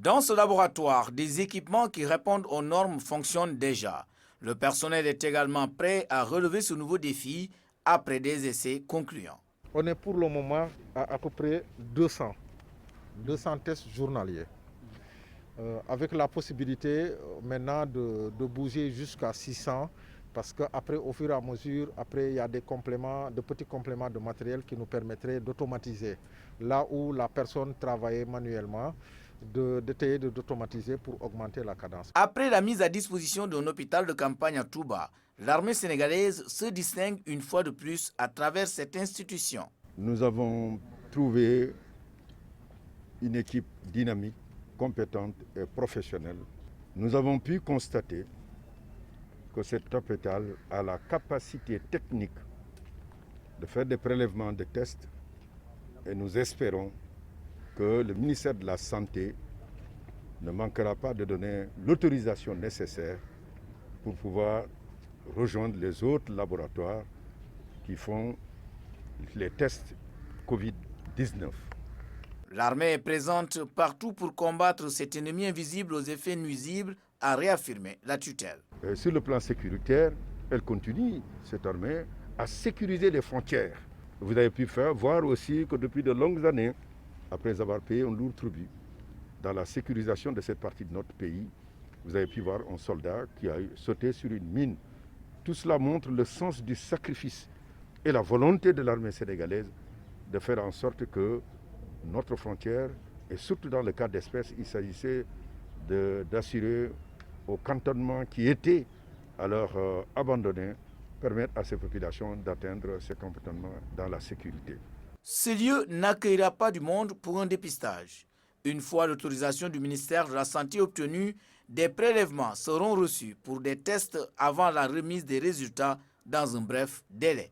Dans ce laboratoire, des équipements qui répondent aux normes fonctionnent déjà. Le personnel est également prêt à relever ce nouveau défi après des essais concluants. On est pour le moment à peu près 200 tests journaliers. Avec la possibilité maintenant de bouger jusqu'à 600 parce qu'après, au fur et à mesure, il y a des petits compléments de matériel qui nous permettraient d'automatiser. Là où la personne travaillait manuellement, d'automatiser pour augmenter la cadence. Après la mise à disposition d'un hôpital de campagne à Touba, l'armée sénégalaise se distingue une fois de plus à travers cette institution. Nous avons trouvé une équipe dynamique, compétente et professionnelle. Nous avons pu constater que cet hôpital a la capacité technique de faire des prélèvements de tests et nous espérons que le ministère de la Santé ne manquera pas de donner l'autorisation nécessaire pour pouvoir rejoindre les autres laboratoires qui font les tests Covid-19. L'armée est présente partout pour combattre cet ennemi invisible aux effets nuisibles, a réaffirmé la tutelle. Sur le plan sécuritaire, elle continue, cette armée, à sécuriser les frontières. Vous avez pu voir aussi que depuis de longues années, après avoir payé un lourd tribut dans la sécurisation de cette partie de notre pays, vous avez pu voir un soldat qui a sauté sur une mine. Tout cela montre le sens du sacrifice et la volonté de l'armée sénégalaise de faire en sorte que notre frontière, et surtout dans le cas d'espèce, il s'agissait d'assurer au cantonnement qui était alors abandonné, permettre à ces populations d'atteindre ces cantonnements dans la sécurité. Ce lieu n'accueillera pas du monde pour un dépistage. Une fois l'autorisation du ministère de la Santé obtenue, des prélèvements seront reçus pour des tests avant la remise des résultats dans un bref délai.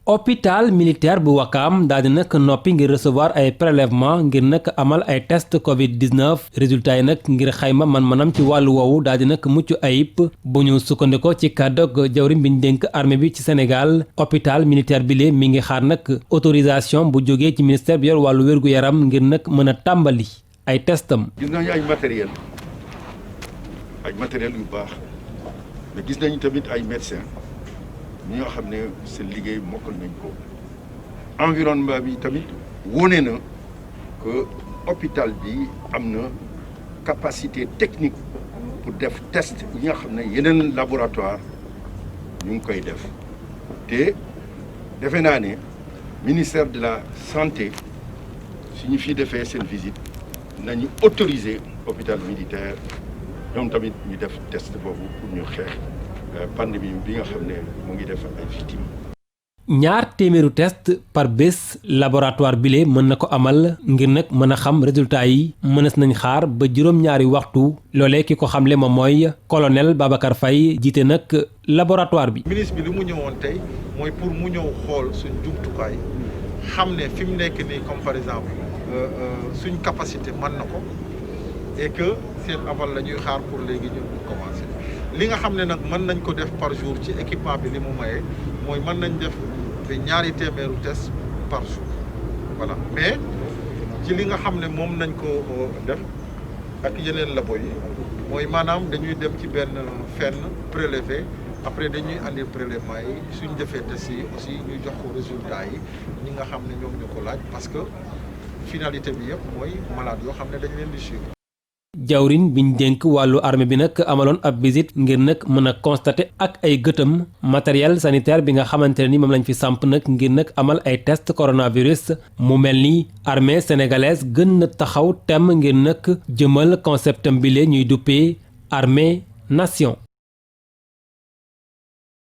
hôpital militaire bu Wakaam daal di nag noppi ngir recevoir ay prélèvement ngir nag amal ay test Covid 19 résultat yi nag ngir xayma man-manam ci wàllu woowu daal di nag mucc ayib bu ñu sukkandikoo ci kàddoog jawriñ bi ñu dénk armée bi ci Sénégal hôpital militaire bi lee mi ngi xaar nag autorisation bu jógee ci ministère bi yor wàllu wérgu yaram ngir nag mën a tàmbali ay testam. gis nañu ay matériel yu baax mais gis nañu tamit ay médecins. ñi nga xam ne seen liggéey mokkal nañ ko environnement bi tamit wone na que hôpital bi am na capacité technique pour def test yi nga xam ne yeneen laboratoire ñu ngi koy def te defe naa ne ministère de la santé su ñu fi defee seen visite nañu autoriser hôpital militaire ñoom tamit ñu def test boobu pour ñu xeex pandémie bi nga xam ne mu ngi def ay victimes. ñaar téeméeru test par bés laboratoire bile mën na ko amal ngir nag mën a xam résultat yi mënees nañ xaar ba juróom-ñaari waxtu loolee ki ko xamle moom mooy colonel Babacar Faye jiite nag laboratoire bi. ministre bi li mu ñëwoon tey mooy pour mu ñëw xool suñ jumtukaay xam ne fi mu nekk nii comme par exemple suñ capacité mën na ko et que seen aval la ñuy xaar pour léegi ñu commencer. li nga xam ne nag mën nañ ko def par jour ci équipement bi li mu maye mooy mën nañ def ñaari téeméeru test par jour voilà mais ci li nga xam ne moom nañ ko def ak yeneen labo yi mooy maanaam dañuy dem ci benn fenn prélever après dañuy andi prélèvement yi suñ defee test yi aussi ñuy jox ko résultat yi ñi nga xam ne ñoom ñu ko laaj parce que finalité bi yëpp mooy malade yoo xam ne dañ leen di suivre. jawriñ biñ dénk wàllu armée bi nag amaloon ab visite ngir nag mën a constater ak ay gëtam matériel sanitaire bi nga xamante ne ni moom lañ fi samp nag ngir nag amal ay test coronavirus mu mel ni armée sénégalaise gën na taxaw temm ngir nag jëmal conceptam bile ñuy duppee armée nation.